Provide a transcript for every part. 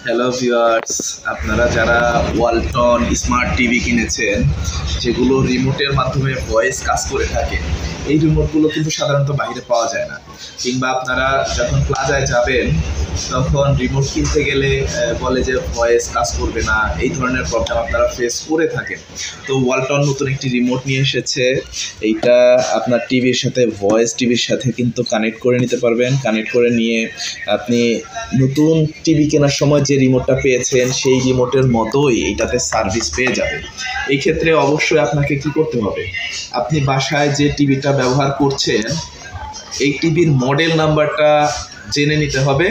Hello viewers, আপনারা যারা Walton smart TV কিনেছেন যেগুলো রিমোটের মাধ্যমে ভয়েস কাজ করে থাকে, এই রিমোটগুলো কিন্তু সাধারণত বাইরে পাওয়া যায় না। কিংবা আপনারা যখন প্লাজায় যাবেন তখন রিমোট কিনতে গেলে বলে যে ভয়েস কাজ করবে না, এই ধরনের প্রবলেম আপনারা ফেস করে থাকেন। তো ওয়ালটন নতুন একটি রিমোট নিয়ে এসেছে। এইটা আপনার টিভির সাথে টিভির সাথে কিন্তু কানেক্ট করে নিতে পারবেন। কানেক্ট করে নিয়ে আপনি নতুন টিভি কেনার সময় যে রিমোটটা পেয়েছেন সেই রিমোটের মতোই এইটাতে সার্ভিস পেয়ে যাবেন। এই ক্ষেত্রে অবশ্যই আপনাকে কি করতে হবে, আপনি বাসায় যে টিভিটা ব্যবহার করছেন এই টিভির মডেল নাম্বারটা জেনে নিতে হবে।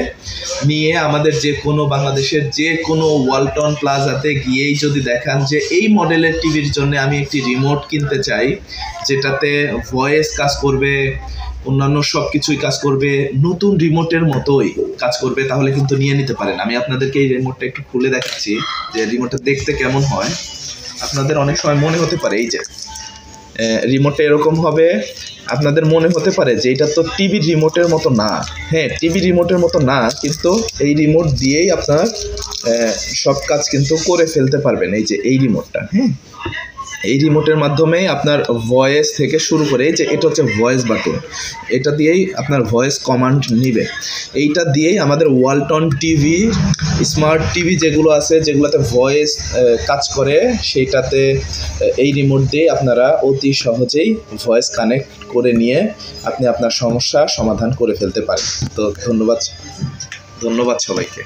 নিয়ে আমাদের যে কোনো বাংলাদেশের যে কোনো ওয়ালটন প্লাজাতে গিয়েই যদি দেখান যে এই মডেলের টিভির জন্য আমি একটি রিমোট কিনতে চাই যেটাতে ভয়েস কাজ করবে, অন্যান্য সব কিছুই কাজ করবে, নতুন রিমোটের মতোই কাজ করবে, তাহলে কিন্তু নিয়ে নিতে পারেন। আমি আপনাদেরকে এই রিমোটটা একটু খুলে দেখাচ্ছি যে রিমোটটা দেখতে কেমন হয়। আপনাদের অনেক সময় মনে হতে পারে এই যে রিমোটটা এরকম হবে, আপনাদের মনে হতে পারে যে এটা তো টিভি রিমোটের মতো না। হ্যাঁ, টিভি রিমোটের মতো না, কিন্তু এই রিমোট দিয়েই আপনার সব কাজ কিন্তু করে ফেলতে পারবেন। এই যে এই রিমোটটা, হ্যাঁ, এই রিমোটের মাধ্যমে আপনার ভয়েস থেকে শুরু করে, যে এটা হচ্ছে ভয়েস বাটন, এটা দিয়েই আপনার ভয়েস কমান্ড নিবে। এইটা দিয়েই আমাদের ওয়ালটন টিভি, স্মার্ট টিভি যেগুলো আছে যেগুলোতে ভয়েস কাজ করে, সেইটাতে এই রিমোট দিয়ে আপনারা অতি সহজেই ভয়েস কানেক্ট করে নিয়ে আপনি আপনার সমস্যা সমাধান করে ফেলতে পারেন। তো ধন্যবাদ সবাইকে।